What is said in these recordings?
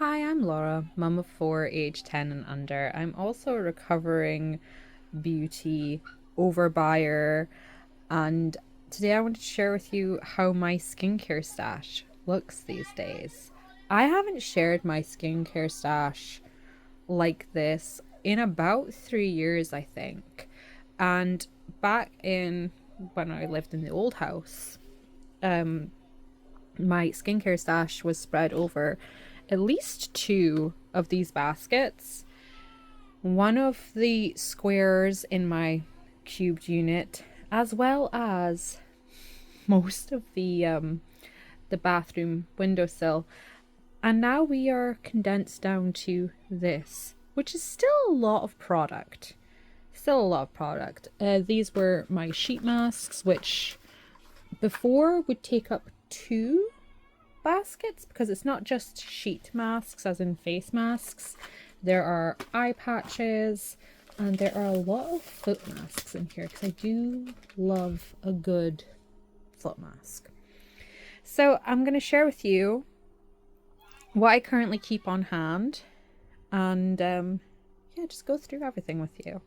Hi, I'm Laura, mum of four, age 10 and under. I'm also a recovering beauty overbuyer, and today I want to share with you how my skincare stash looks these days. I haven't shared my skincare stash like this in about 3 years, I think. And back in when I lived in the old house, um, my skincare stash was spread over at least two of these baskets. One of the squares in my cubed unit, as well as most of the bathroom windowsill. And now we are condensed down to this, which is still a lot of product. Still a lot of product. These were my sheet masks, which before would take up two baskets because it's not just sheet masks as in face masks. There are eye patches and there are a lot of foot masks in here because I do love a good foot mask. So I'm going to share with you what I currently keep on hand and yeah, just go through everything with you.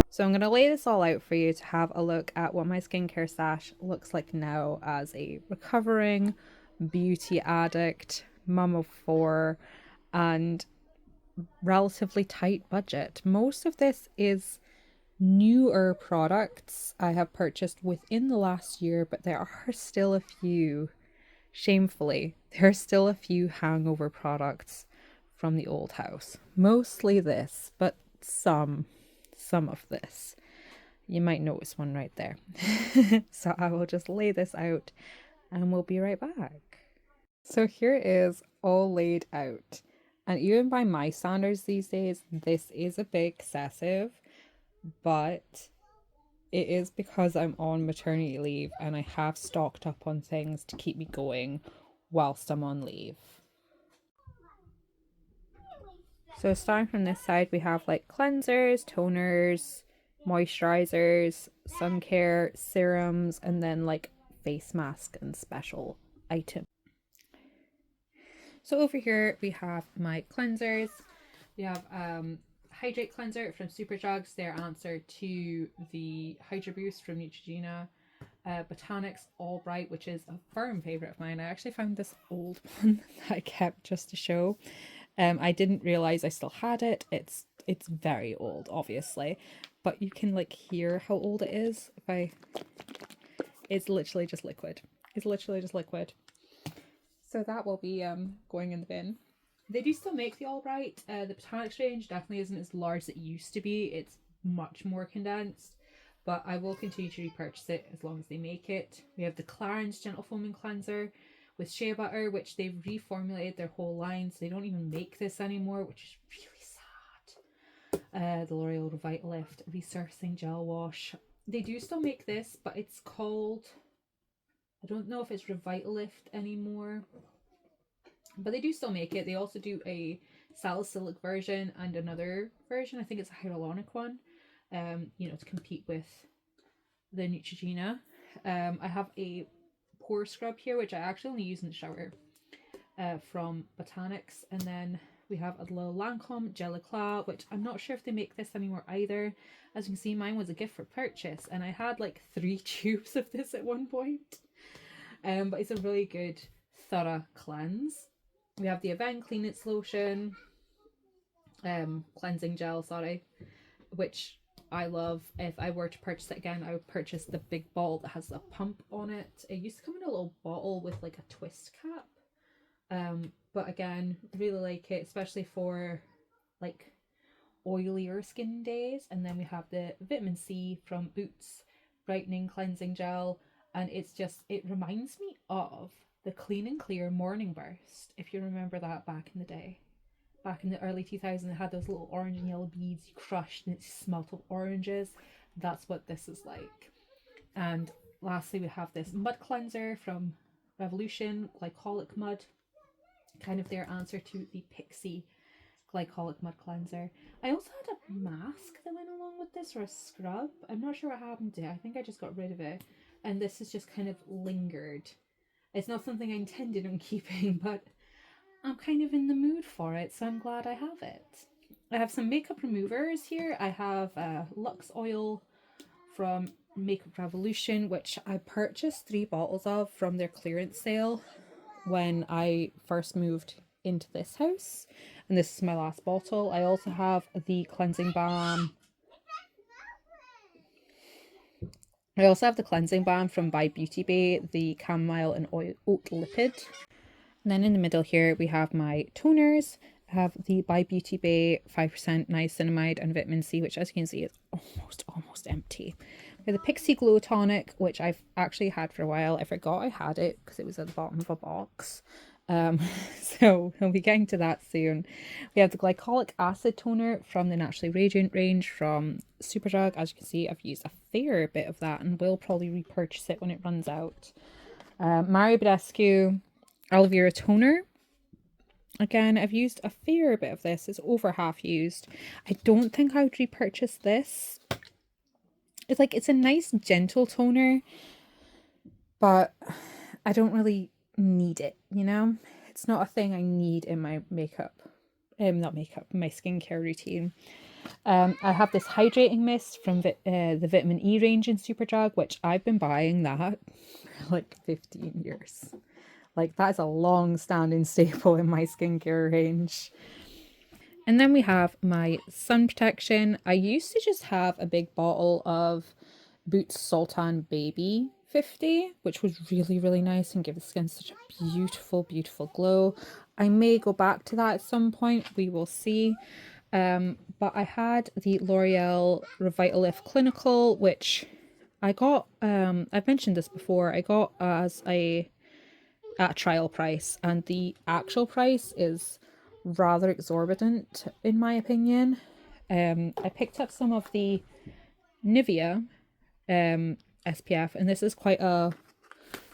So I'm going to lay this all out for you to have a look at what my skincare stash looks like now as a recovering beauty addict, mum of four, and relatively tight budget. Most of this is newer products I have purchased within the last year, but there are still a few, shamefully, there are still a few hangover products from the old house. Mostly this, but some of this. You might notice one right there. So I will just lay this out and we'll be right back. So here is all laid out. And even by my standards these days, this is a bit excessive, but it is because I'm on maternity leave and I have stocked up on things to keep me going whilst I'm on leave. So starting from this side, we have like cleansers, toners, moisturizers, sun care, serums, and then like face mask and special items. So over here we have my cleansers. We have Hydrate Cleanser from Superdrugs, their answer to the Hydra Boost from Neutrogena. Botanics All Bright, which is a firm favourite of mine. I actually found this old one that I kept just to show. I didn't realise I still had it. It's very old, obviously, but you can like hear how old it is. If I, it's literally just liquid. It's literally just liquid. So that will be going in the bin. They do still make the All Right. The Botanics range definitely isn't as large as it used to be. It's much more condensed, but I will continue to repurchase it as long as they make it. We have the Clarins Gentle Foaming Cleanser with shea butter, which they've reformulated their whole line, so they don't even make this anymore, which is really sad. The L'Oreal Revitalift Resurfacing Gel Wash. They do still make this, but it's called, I don't know if it's Revitalift anymore, but they do still make it. They also do a salicylic version and another version. I think it's a hyaluronic one. To compete with the Neutrogena. I have a pore scrub here, which I actually only use in the shower, from Botanics, and then we have a little Lancome Gel Eclat, which I'm not sure if they make this anymore either. As you can see, mine was a gift for purchase, and I had like 3 tubes of this at one point. But it's a really good, thorough cleanse. We have the Avène Clean It's Lotion, cleansing gel, sorry, which I love. If I were to purchase it again, I would purchase the big bottle that has a pump on it. It used to come in a little bottle with like a twist cap. But again, really like it, especially for like oilier skin days. And then we have the vitamin C from Boots brightening cleansing gel, and it reminds me of the Clean and Clear Morning Burst, if you remember that back in the day. Back in the early 2000s, it had those little orange and yellow beads you crushed and it smelt of oranges. That's what this is like. And lastly, we have this mud cleanser from Revolution, glycolic mud, kind of their answer to the Pixie glycolic mud cleanser. I also had a mask that went along with this, or a scrub. I'm not sure what happened to it. I think I just got rid of it. And this has just kind of lingered. It's not something I intended on keeping, but I'm kind of in the mood for it, so I'm glad I have it. I have some makeup removers here. I have Lux Oil from Makeup Revolution, which I purchased 3 bottles of from their clearance sale when I first moved into this house. And this is my last bottle. I also have the cleansing balm. I also have the cleansing balm from By Beauty Bay, the chamomile and oat lipid. And then in the middle here, we have my toners. I have the By Beauty Bay 5% niacinamide and vitamin C, which as you can see is almost empty. We have the Pixie Glow Tonic, which I've actually had for a while. I forgot I had it because it was at the bottom of a box. So we'll be getting to that soon. We have the Glycolic Acid Toner from the Naturally Radiant range from Superdrug. As you can see, I've used a fair bit of that and will probably repurchase it when it runs out. Mario Badescu Aloe Vera Toner. Again, I've used a fair bit of this. It's over half used. I don't think I would repurchase this. It's a nice gentle toner, but I don't really need it, you know? It's not a thing I need in my my skincare routine. I have this hydrating mist from the Vitamin E range in Superdrug, which I've been buying that for like 15 years. Like, that is a long-standing staple in my skincare range. And then we have my sun protection. I used to just have a big bottle of Boots Sultan Baby 50, which was really, really nice and give the skin such a beautiful, beautiful glow. I may go back to that at some point. We will see. But I had the L'Oreal Revitalift Clinical, which I got, I've mentioned this before, I got as at trial price, and the actual price is rather exorbitant in my opinion. I picked up some of the Nivea SPF, and this is quite a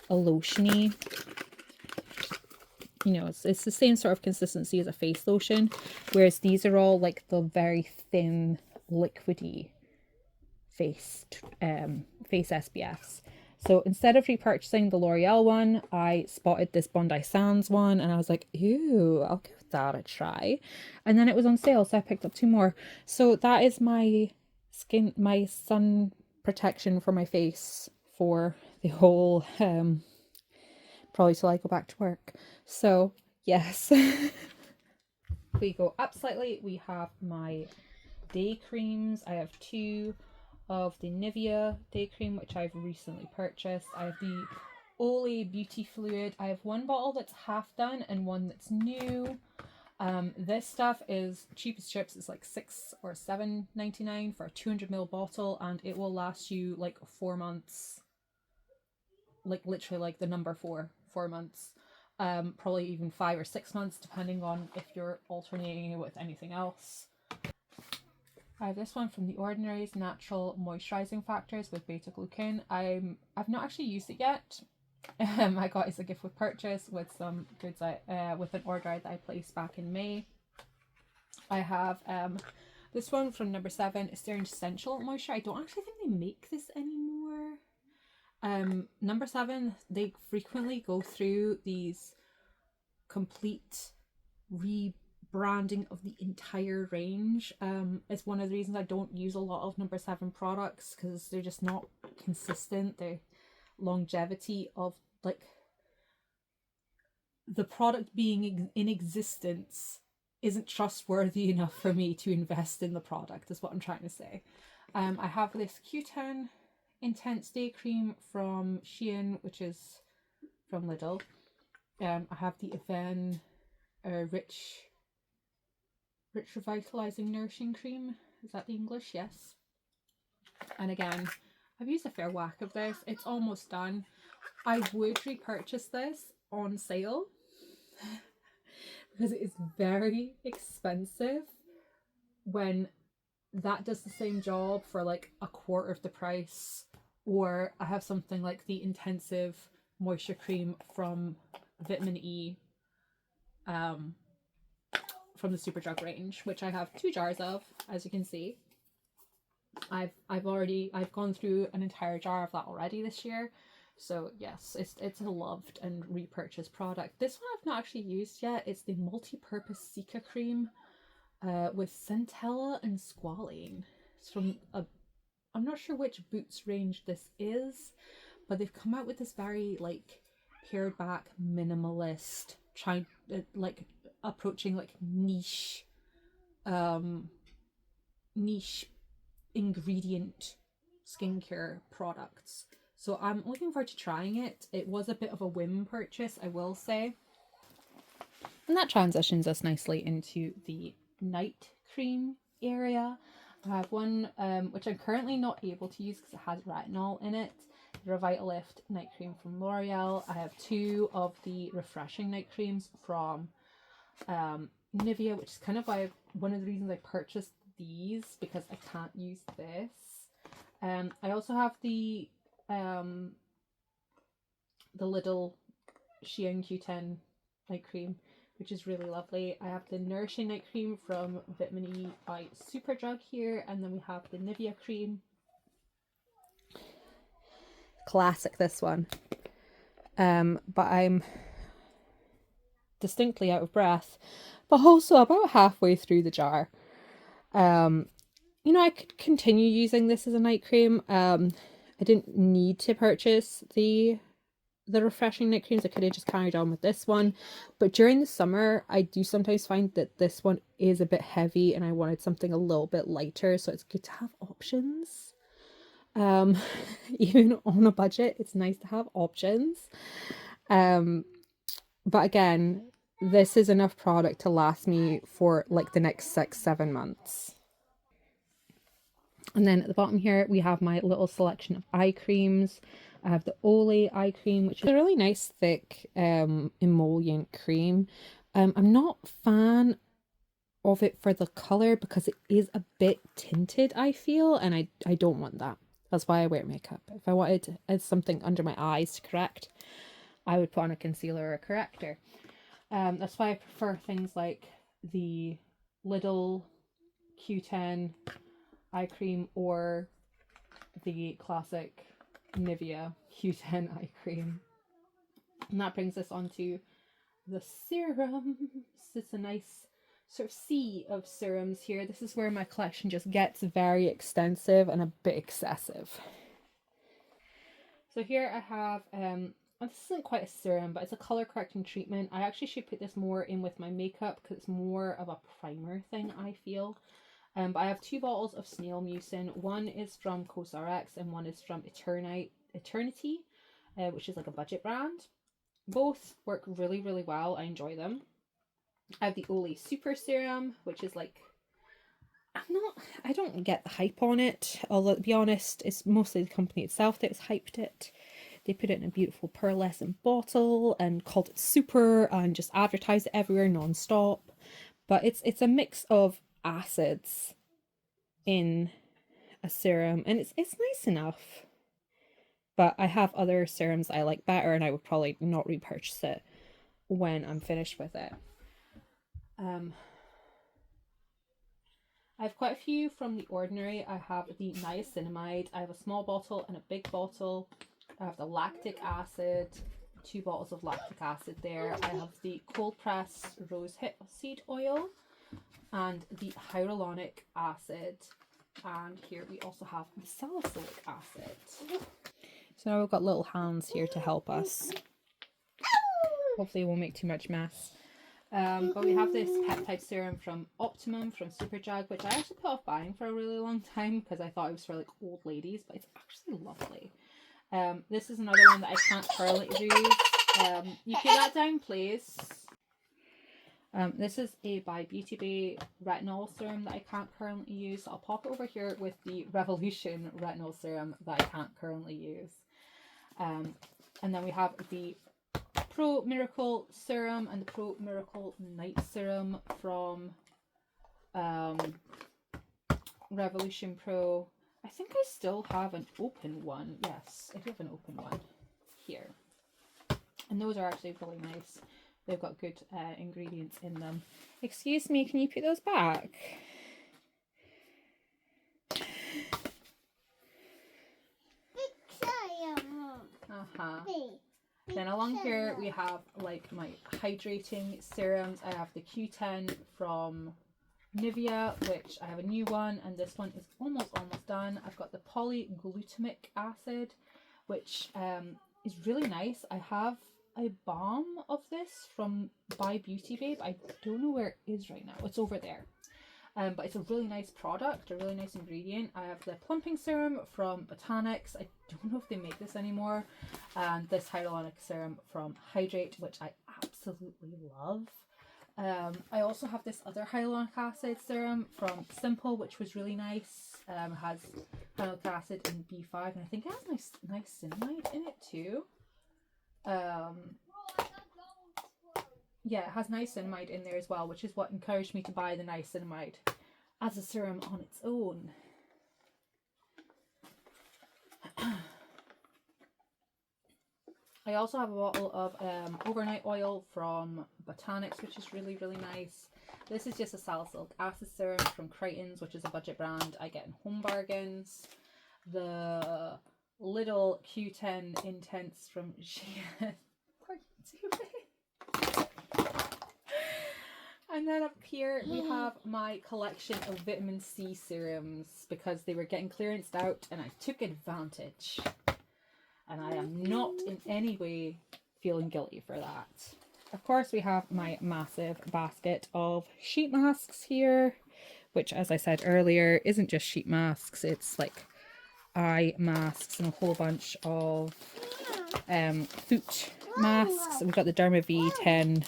lotiony, you know, it's the same sort of consistency as a face lotion, whereas these are all like the very thin liquidy face SPFs. So instead of repurchasing the L'Oreal one, I spotted this Bondi Sands one and I was like, ew, I'll give that a try. And then it was on sale, so I picked up 2 more. So that is my sun protection for my face for the whole, probably till I go back to work. So yes. We go up slightly, we have my day creams. I have 2 of the Nivea day cream, which I've recently purchased. I have the Olay Beauty Fluid. I have 1 bottle that's half done and 1 that's new. This stuff is cheap as chips. It's like $6 or $7.99 for a 200ml bottle, and it will last you like 4 months. Like literally like the number 4 months. Probably even 5 or 6 months, depending on if you're alternating it with anything else. I have this one from The Ordinary's Natural Moisturizing Factors with beta glucan. I've not actually used it yet. I got it as a gift with purchase with some goods with an order that I placed back in May. I have this one from Number 7. It's their Essential Moisture. I don't actually think they make this anymore. Number 7, they frequently go through these complete rebranding of the entire range. It's one of the reasons I don't use a lot of Number 7 products, because they're just not consistent. The longevity of like the product being in existence isn't trustworthy enough for me to invest in the product, is what I'm trying to say. I have this Q10 Intense Day Cream from Shein, which is from Lidl. I have the Avène Rich Revitalizing Nourishing Cream. Is that the English? Yes. And again, I've used a fair whack of this. It's almost done. I would repurchase this on sale because it is very expensive when that does the same job for like a quarter of the price. Or I have something like the Intensive Moisture Cream from Vitamin E from the Superdrug range, which I have 2 jars of, as you can see. I've gone through an entire jar of that already this year. So yes, it's a loved and repurchased product. This one I've not actually used yet. It's the multi-purpose Cica cream with centella and squalane. It's from I'm not sure which Boots range this is, but they've come out with this very like pared back minimalist, trying like approaching like niche ingredient skincare products. So I'm looking forward to trying it. It was a bit of a whim purchase, I will say. And that transitions us nicely into the night cream area. I have one which I'm currently not able to use because it has retinol in it. The Revitalift night cream from L'Oreal. I have 2 of the refreshing night creams from Nivea, which is kind of why one of the reasons I purchased these, because I can't use this. I also have the Lidl Shein Q10 night cream, which is really lovely. I have the Nourishing night cream from Vitamin E by Superdrug here, and then we have the Nivea cream. Classic, this one. But I'm distinctly out of breath, but also about halfway through the jar. You know, I could continue using this as a night cream. I didn't need to purchase the refreshing night creams. I could have just carried on with this one, but during the summer I do sometimes find that this one is a bit heavy and I wanted something a little bit lighter, so it's good to have options. Even on a budget, it's nice to have options. But again, this is enough product to last me for like the next 6-7 months. And then at the bottom here, we have my little selection of eye creams. I have the Olay eye cream, which is a really nice, thick, emollient cream. I'm not a fan of it for the colour because it is a bit tinted, I feel, and I don't want that. That's why I wear makeup. If I wanted something under my eyes to correct, I would put on a concealer or a corrector. That's why I prefer things like the Lidl Q10 eye cream or the classic Nivea Q10 eye cream. And that brings us on to the serums. It's a nice sort of sea of serums here. This is where my collection just gets very extensive and a bit excessive. So here I have, this isn't quite a serum, but it's a color correcting treatment. I actually should put this more in with my makeup because it's more of a primer thing, I feel. But I have 2 bottles of Snail Mucin. One is from CosRx and one is from Eternity, which is like a budget brand. Both work really, really well. I enjoy them. I have the Olay Super Serum, which is like, I don't get the hype on it. Although, to be honest, it's mostly the company itself that has hyped it. They put it in a beautiful pearlescent bottle and called it super and just advertised it everywhere non-stop. But it's a mix of acids in a serum, and it's nice enough. But I have other serums I like better, and I would probably not repurchase it when I'm finished with it. I have quite a few from The Ordinary. I have the niacinamide. I have a small bottle and a big bottle. I have the lactic acid, 2 bottles of lactic acid there. I have the cold pressed rose seed oil and the hyaluronic acid. And here we also have the salicylic acid. So now we've got little hands here to help us. Hopefully it won't make too much mess. But we have this peptide serum from Optimum from Superdrug, which I actually put off buying for a really long time because I thought it was for like old ladies, but it's actually lovely. This is another one that I can't currently use. You put that down, please. This is a by Beauty Bay retinol serum that I can't currently use. I'll pop it over here with the Revolution retinol serum that I can't currently use. And then we have the Pro Miracle serum and the Pro Miracle Night serum from Revolution Pro. I think I still have an open one. Yes, I do have an open one here. And those are actually really nice. they've got good ingredients in them. Excuse me, can you put those back? Then along here we have like my hydrating serums. I have the Q10 from Nivea, which I have a new one, and this one is almost done. I've got the polyglutamic acid, which is really nice. I have a balm of this from by Beauty Babe. I don't know where it is right now. It's over there. But it's a really nice product, a really nice ingredient. I have the plumping serum from Botanics. I don't know if they make this anymore. And this hyaluronic serum from Hydrate, which I absolutely love. I also have this other hyaluronic acid serum from Simple, which was really nice. Has hyaluronic acid and B5, and I think it has nice niacinamide in it too. Yeah, it has niacinamide in there as well, which is what encouraged me to buy the niacinamide as a serum on its own. I also have a bottle of overnight oil from Botanics, which is really nice. This is just a salicylic acid serum from Crichton's, which is a budget brand I get in Home Bargains. The little Q10 Intense from Shein. What are you doing? And then up here we have my collection of vitamin C serums because they were getting clearanced out and I took advantage. And I am not in any way feeling guilty for that. Of course, we have my massive basket of sheet masks here, which, as I said earlier, isn't just sheet masks. It's like eye masks and a whole bunch of foot masks. We've got the Derma V10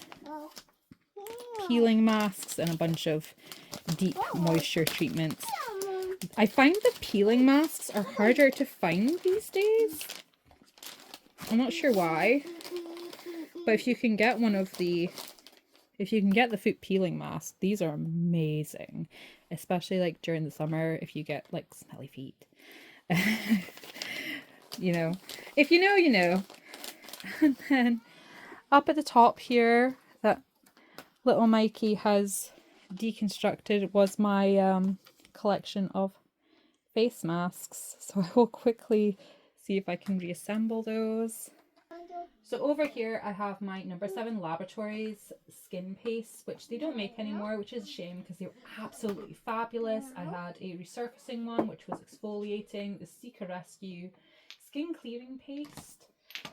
peeling masks and a bunch of deep moisture treatments. I find the peeling masks are harder to find these days. I'm not sure why, but if you can get the foot peeling mask, these are amazing, especially like during the summer if you get like smelly feet. You know, if you know, you know. And then up at the top here, that little Mikey has deconstructed was my collection of face masks. So I will quickly see if I can reassemble those. So over here I have my number 7 Laboratories skin paste, which they don't make anymore, which is a shame because they were absolutely fabulous. I had a resurfacing one, which was exfoliating, the Cica Rescue skin clearing paste,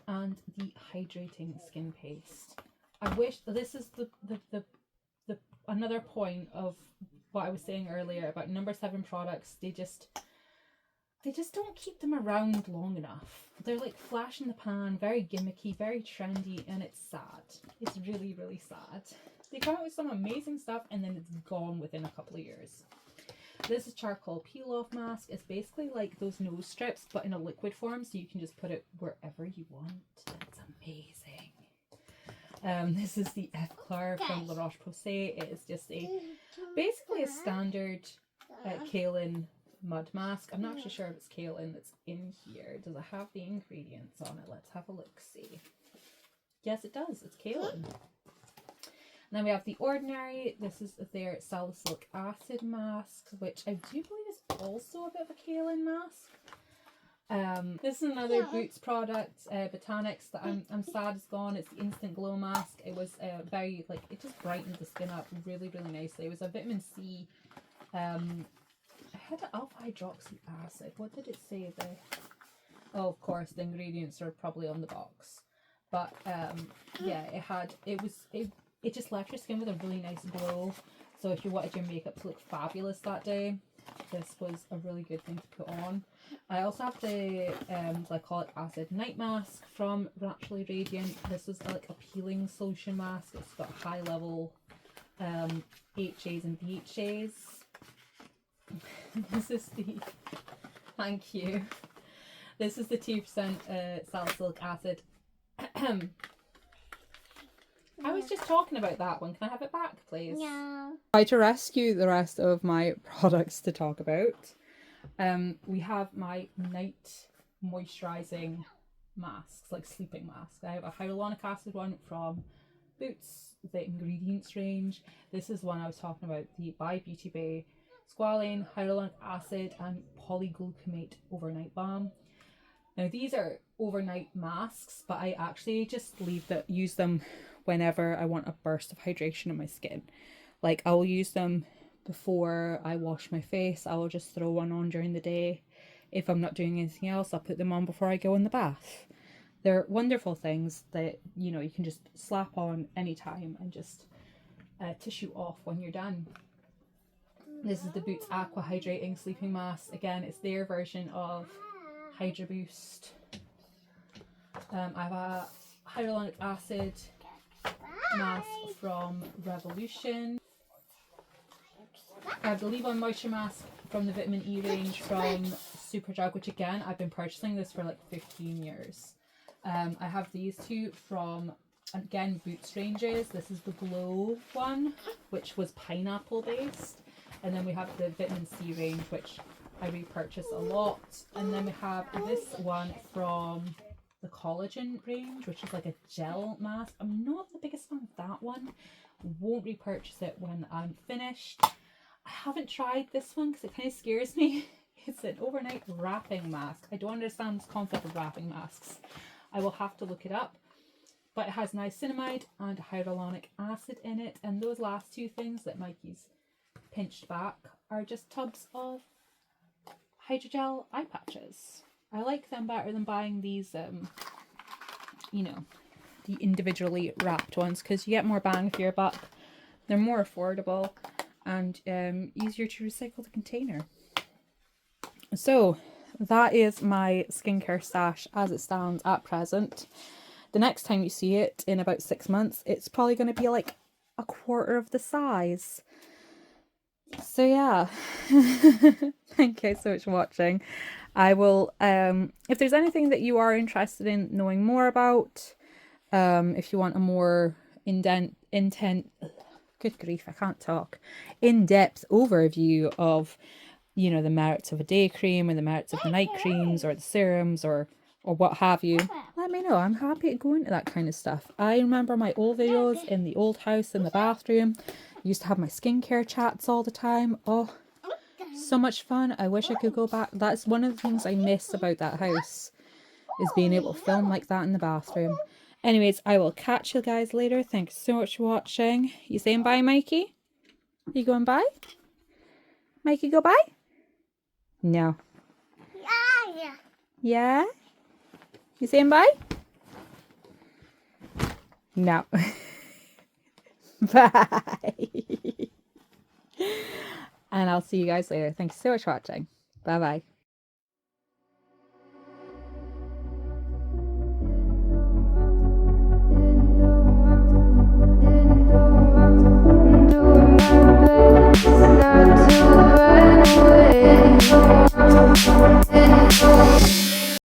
and the hydrating skin paste. I wish this is the another point of what I was saying earlier about number 7 products. They just don't keep them around long enough. They're like flash in the pan, very gimmicky, very trendy, and it's sad. It's really sad. They come out with some amazing stuff and then it's gone within a couple of years. This is charcoal peel off mask. It's basically like those nose strips but in a liquid form, so you can just put it wherever you want. It's amazing. This is the Eclair from La Roche-Posay. It is just basically a standard kaolin mud mask. I'm not actually sure if it's kaolin that's in here. Does it have the ingredients on it? Let's have a look, see. Yes, it does. It's kaolin. And then we have The Ordinary. This is their salicylic acid mask, which I do believe is also a bit of a kaolin mask. This is another Boots product, Botanics, that I'm sad is gone. It's the Instant Glow Mask. It was very, like, it just brightened the skin up really nicely. It was a vitamin C, I had an alpha hydroxy acid. What did it say there? Oh, of course, the ingredients are probably on the box. But yeah, it just left your skin with a really nice glow. So if you wanted your makeup to look fabulous that day, this was a really good thing to put on. I also have the glycolic acid night mask from Naturally Radiant. This is like a peeling solution mask. It's got high level HAs and BHAs. This is the, thank you. This is the 2% salicylic acid. I was just talking about that one. Can I have it back, please? No. I tried to rescue the rest of my products to talk about. We have my night moisturizing masks, like sleeping masks. I have a hyaluronic acid one from Boots, the ingredients range. This is one I was talking about, the by Beauty Bay squalane, hyaluronic acid and polyglutamate overnight balm. Now these are overnight masks, but I actually just use them whenever I want a burst of hydration in my skin. Like I will use them before I wash my face. I will just throw one on during the day. If I'm not doing anything else, I'll put them on before I go in the bath. They're wonderful things that, you know, you can just slap on anytime and just tissue off when you're done. This is the Boots Aqua Hydrating Sleeping Mask. Again, it's their version of Hydra Boost. I have a hyaluronic acid mask from Revolution. I have the Leave-On Moisture Mask from the Vitamin E range from Superdrug, which again, I've been purchasing this for like 15 years. I have these two from, again, Boots ranges. This is the Glow one, which was pineapple based. And then we have the Vitamin C range, which I repurchase a lot. And then we have this one from the Collagen range, which is like a gel mask. I'm not the biggest fan of that one. Won't repurchase it when I'm finished. I haven't tried this one because it kind of scares me. It's an overnight wrapping mask. I don't understand this concept of wrapping masks. I will have to look it up. But it has niacinamide and hyaluronic acid in it. And those last two things that Mikey's pinched back are just tubs of hydrogel eye patches. I like them better than buying these, you know, the individually wrapped ones, because you get more bang for your buck. They're more affordable and easier to recycle the container. So that is my skincare stash as it stands at present. The next time you see it in about 6 months, it's probably going to be like a quarter of the size. So yeah, thank you so much for watching. I will, if there's anything that you are interested in knowing more about, if you want a more good grief, I can't talk, in-depth overview of, you know, the merits of a day cream or the merits of the night creams or the serums or what have you, let me know. I'm happy to go into that kind of stuff. I remember my old videos in the old house in the bathroom. I used to have my skincare chats all the time. Oh, so much fun. I wish I could go back. That's one of the things I miss about that house, is being able to film like that in the bathroom. Anyways, I will catch you guys later. Thanks so much for watching. You saying bye, Mikey? You going bye? Mikey, go bye? No. Yeah. Yeah? You saying bye? No. Bye. And I'll see you guys later. Thanks so much for watching. Bye bye.